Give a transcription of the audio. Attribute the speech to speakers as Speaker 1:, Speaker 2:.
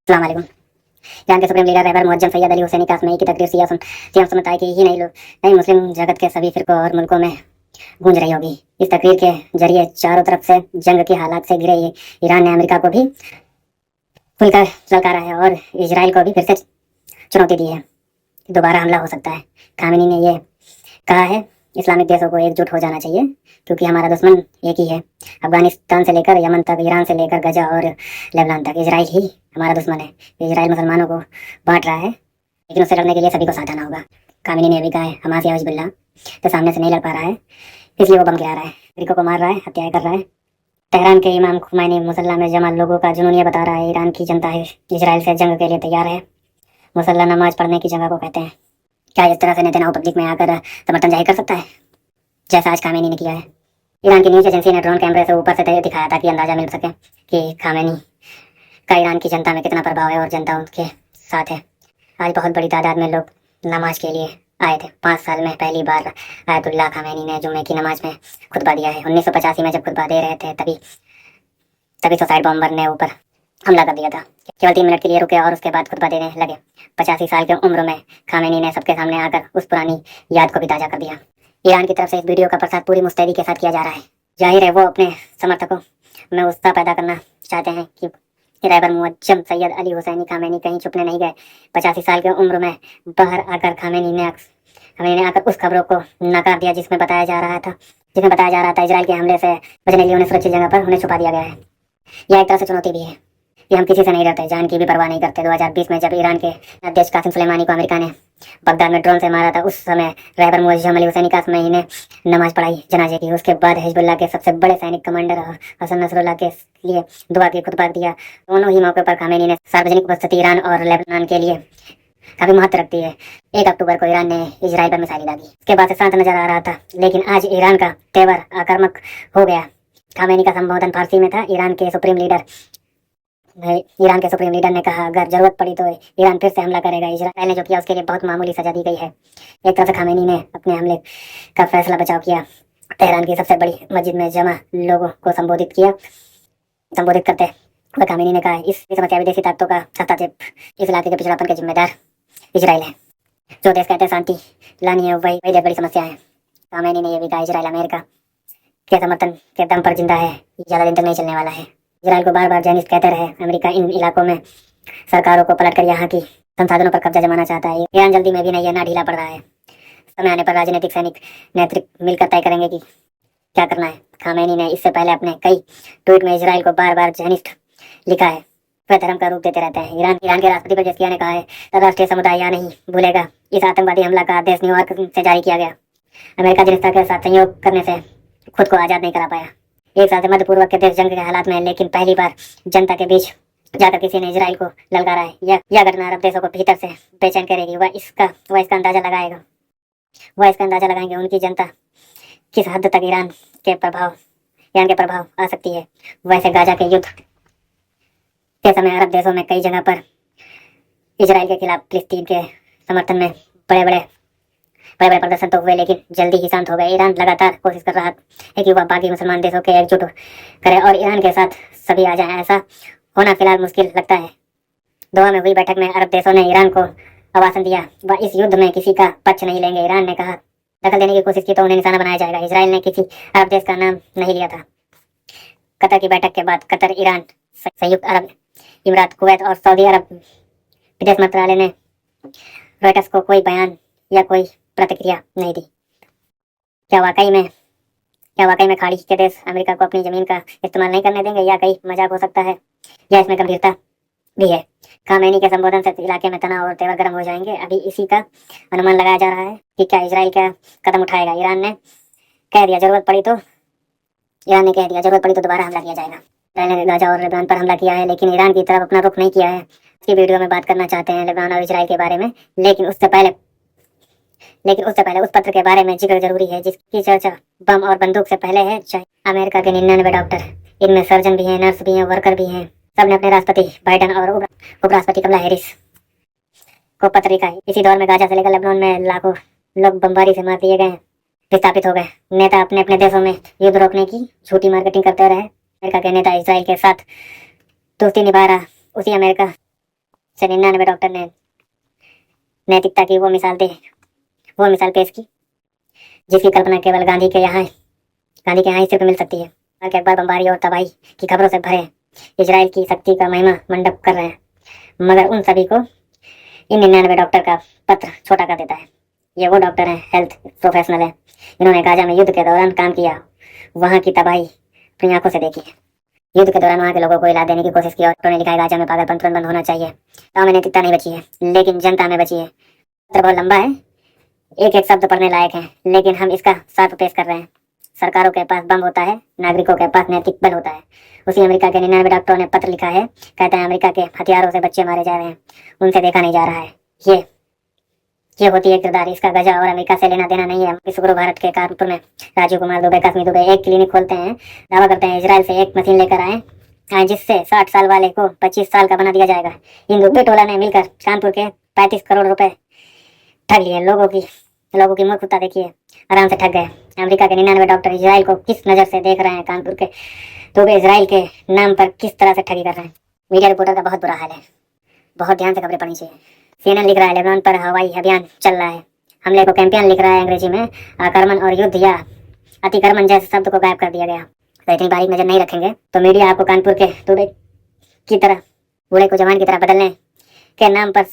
Speaker 1: अस्सलाम वालेकुम। ईरान के सुप्रीम लीडर रहबर मुअज्जम सैयद अली हुसैनी कासमी की तकरीर सियाम समुदाय के ही नहीं मुस्लिम जगत के सभी फिरकों और मुल्कों में गूंज रही होगी। इस तकरीर के जरिए चारों तरफ से जंग की हालात से घिरे ईरान ने अमेरिका को भी खुलकर ललकारा है और इजराइल को भी फिर से चुनौती दी है कि दोबारा हमला हो सकता है। खामेनी ने यह कहा है इस्लामिक देशों को एकजुट हो जाना चाहिए क्योंकि हमारा दुश्मन एक ही है। अफगानिस्तान से लेकर यमन तक, ईरान से लेकर गजा और लेबनान तक इसराइल ही हमारा दुश्मन है। इसराइल मुसलमानों को बांट रहा है लेकिन उससे लड़ने के लिए सभी को साथ आना होगा। खामेनी ने भी कहा है हमास या हिजबुल्लाह तो सामने से नहीं लड़ पा रहा है, इसलिए वो बम गिरा रहा है, नागरिकों को मार रहा है, हत्याएं कर रहा है। तेहरान के इमाम खुमैनी मुसल्ला में जमा लोगों का जुनून ये बता रहा है ईरान की जनता है इसराइल से जंग के लिए तैयार है। मुसल्ला नमाज पढ़ने की जगह को कहते हैं। क्या इस तरह से नेतन्याहू पब्लिक में आकर समर्थन जाहिर कर सकता है जैसा आज खामेनी ने किया है? ईरान की न्यूज एजेंसी ने ड्रोन कैमरे से ऊपर से दिखाया ताकि अंदाजा मिल सके कि खामेनी का ईरान की जनता में कितना प्रभाव है और जनता उनके साथ है। आज बहुत बड़ी तादाद में लोग नमाज के लिए आए थे। 5 साल में पहली बार आयतुल्लाह खामेनी ने जुम्मे की नमाज में खुतबा दिया है। 1985 में जब खुतबा दे रहे थे तभी सुसाइड बॉम्बर ने ऊपर हमला कर दिया था। केवल 3 मिनट के लिए रुके और उसके बाद खुतबा देने लगे। 85 साल की उम्र में खामेनी ने सबके सामने आकर उस पुरानी याद को भी ताज़ा कर दिया। ईरान की तरफ से इस वीडियो का प्रसार पूरी मुस्तैदी के साथ किया जा रहा है। जाहिर है वो अपने समर्थकों में उत्साह पैदा करना चाहते हैं कि रहबर मुअज्जम सैयद अली हुसैनी खामेनी कहीं छुपने नहीं गए। 85 साल की उम्र में बाहर आकर खामेनी ने आकर उस खबरों को नकार दिया जिसमें बताया जा रहा था इजराइल के हमले से बचने के लिए उन्हें सुरक्षित जगह पर उन्हें छुपा दिया गया है। यह एक तरह से चुनौती भी है कि हम किसी से नहीं डरते, जान की भी परवाह नहीं करते। 2020 में जब ईरान के अध्यक्ष कासिम सुलेमानी को अमेरिका ने बगदाद में ड्रोन से मारा था, उस समय रहबर मुअज्जम अली हुसैनी कासमी ने नमाज पढ़ाई जनाजे की। उसके बाद हिजबुल्लाह के सबसे बड़े सैनिक कमांडर हसन नसरुल्लाह के लिए दुआ की खुतबा दिया। दोनों ही मौके पर खामेनी ने सार्वजनिक उपस्थिति ईरान और लेबनान के लिए काफी महत्व रखती है। 1 अक्टूबर को ईरान ने इजराइल पर मिसाइल दागी। उसके बाद से शांत नजर आ रहा था लेकिन आज ईरान का तेवर आक्रामक हो गया। खामेनी का संबोधन फारसी में था। ईरान के सुप्रीम लीडर ने कहा अगर जरूरत पड़ी तो ईरान फिर से हमला करेगा। इजराइल ने जो किया उसके लिए बहुत मामूली सजा दी गई है। एक तरफ से खामेनी ने अपने हमले का फैसला बचाव किया। तेहरान की सबसे बड़ी मस्जिद में जमा लोगों को संबोधित करते हुए खामेनी ने कहा इस समस्या विदेशी ताकतों का हस्तक्षेप, इस इलाके के पिछड़ापन के जिम्मेदार इजराइल है। जो देश कहते हैं शांति लानी है वही देश बड़ी समस्या है। खामेनी ने यह भी कहा इजराइल अमेरिका के समर्थन के दम पर जिंदा है, ज्यादा दिन तक नहीं चलने वाला है। इजराइल को बार बार जर्नलिस्ट कहते रहे अमेरिका इन इलाकों में सरकारों को पलटकर यहाँ की संसाधनों पर कब्जा जमाना चाहता है। ईरान जल्दी में भी नहीं है, ना ढीला पड़ रहा है। समय आने पर राजनीतिक सैनिक नेतृत्व मिलकर तय करेंगे कि क्या करना है। खामेनी ने इससे पहले अपने कई ट्वीट में इजराइल को बार बार जर्नलिस्ट लिखा है। वह धर्म का रूप देते रहते हैं। ईरान के राष्ट्रपति पेजेस्कियान ने कहा है अंतर्राष्ट्रीय समुदाय यह नहीं भूलेगा इस आतंकवादी हमला का आदेश न्यूयॉर्क से जारी किया गया। अमेरिका जिस तरह के साथ सहयोग करने से खुद को आजाद नहीं करा पाया। 1 साल से मध्य पूर्व के देश जंग के हालात में, लेकिन पहली बार जनता के बीच जाकर किसी ने इजराइल को ललकारा है। यह घटना अरब देशों को भीतर से बेचैन करेगी। वह इसका अंदाजा लगाएंगे उनकी जनता किस हद तक ईरान के प्रभाव आ सकती है। वैसे गाजा के युद्ध के समय अरब देशों में कई जगह पर इजराइल के खिलाफ फिलिस्तीन के समर्थन में बड़े बड़े प्रदर्शन तो हुए लेकिन जल्दी ही शांत हो गए। ईरान लगातार कोशिश कर रहा है कि वह बाकी मुसलमान देशों के एकजुट करे और ईरान के साथ सभी आ जाएं। ऐसा होना फिलहाल मुश्किल लगता है। दोहा में हुई बैठक में अरब देशों ने ईरान को आश्वासन दिया वह इस युद्ध में किसी का पक्ष नहीं लेंगे। ईरान ने कहा दखल देने की कोशिश की तो उन्हें निशाना बनाया जाएगा। इजराइल ने किसी अरब देश का नाम नहीं लिया था। कतर की बैठक के बाद कतर, ईरान, संयुक्त अरब इमरात, कुवैत और सऊदी अरब विदेश मंत्रालय ने रॉयटर्स को कोई बयान या कोई प्रतिक्रिया नहीं दी। क्या वाकई में खाड़ी के देश अमेरिका को अपनी जमीन का इस्तेमाल नहीं करने देंगे या कहीं मजाक हो सकता है या इसमें गंभीरता भी है? खामेनी के संबोधन से इलाके में तनाव और तेवर गर्म हो जाएंगे। अभी इसी का अनुमान लगाया जा रहा है कि क्या इजराइल क्या कदम उठाएगा। ईरान ने कह दिया जरूरत पड़ी तो दोबारा हमला किया जाएगा। इजराइल ने गाजा और लेबनान पर हमला किया है लेकिन ईरान की तरफ अपना रुख नहीं किया है। इसकी वीडियो में बात करना चाहते हैं लेबनान और इजराइल के बारे में, लेकिन उससे पहले उस पत्र के बारे में जिक्र जरूरी है जिसकी चर्चा बम और बंदूक से पहले है। चाहे अमेरिका के 99 डॉक्टर, इनमें सर्जन भी हैं, नर्स भी हैं, वर्कर भी हैं, सबने अपने राष्ट्रपति बाइडेन और उपराष्ट्रपति कमला हैरिस को पत्र लिखा है। इसी दौर में गाजा से लेकर लेबनान में लाखों लोग बमबारी से मार दिए गए, विस्थापित हो गए। नेता अपने अपने देशों में युद्ध रोकने की झूठी मार्केटिंग करते रहे। अमेरिका के नेता इजराइल के साथ दोस्ती निभा रहा, उसी अमेरिका से 99 डॉक्टर ने नैतिकता की वो मिसाल पेश की जिसकी कल्पना केवल गांधी के यहाँ ही सिर्फ मिल सकती है। के अखबार बमबारी और तबाही की खबरों से भरे इजराइल की शक्ति का महिमा मंडप कर रहे हैं, मगर उन सभी को इन 99 डॉक्टर का पत्र छोटा कर देता है। ये वो डॉक्टर हैं, हेल्थ प्रोफेशनल है, जिन्होंने गाजा में युद्ध के दौरान काम किया, वहाँ की तबाही अपनी आंखों से देखी है। युद्ध के दौरान वहाँ के लोगों को इलाज देने की कोशिश की और उन्होंने लिखा है गाजा में पागलपन तुरंत बंद होना चाहिए। गाँव में नैतिकता नहीं बची है, लेकिन जनता में बची है। पत्र बहुत लंबा है, एक एक शब्द पढ़ने लायक है, लेकिन हम इसका सार पेश कर रहे हैं। सरकारों के पास बम होता है, नागरिकों के पास नैतिक बल होता है। उसी अमेरिका के 99 डॉक्टरों ने पत्र लिखा है, कहते हैं अमेरिका के हथियारों से बच्चे मारे जा रहे हैं, उनसे देखा नहीं जा रहा है। ये होती है किरदार। इसका गजा और अमेरिका से लेना देना नहीं है। इस गुरु भारत के कानपुर में राजीव कुमार दुबे, काश्मीर दुबे एक क्लिनिक खोलते हैं, दावा करते हैं इजराइल से एक मशीन लेकर आए जिससे 60 साल वाले को 25 साल का बना दिया जाएगा। इन दुबे टोला ने मिलकर कानपुर के 35 करोड़ रुपए ठग लिए। लोगों की मूर्खता देखिए, आराम से ठग गए। अमेरिका के 99 डॉक्टर इजराइल को किस नज़र से देख रहे हैं, कानपुर के दुबे इजराइल के नाम पर किस तरह से ठगी कर रहे हैं। मीडिया रिपोर्टर का बहुत बुरा हाल है, बहुत ध्यान से खबरें पढ़नी चाहिए। CNN लिख रहा है लेबनान पर हवाई अभियान चल रहा है, हमले को कैंपेन लिख रहा है अंग्रेजी में, आक्रमण और युद्ध या अतिक्रमण जैसे शब्द को गायब कर दिया गया। तो इतनी बारीक नजर नहीं रखेंगे तो मीडिया आपको कानपुर के दुबे की तरह, बूढ़े को जवान की तरह बदलने के नाम पर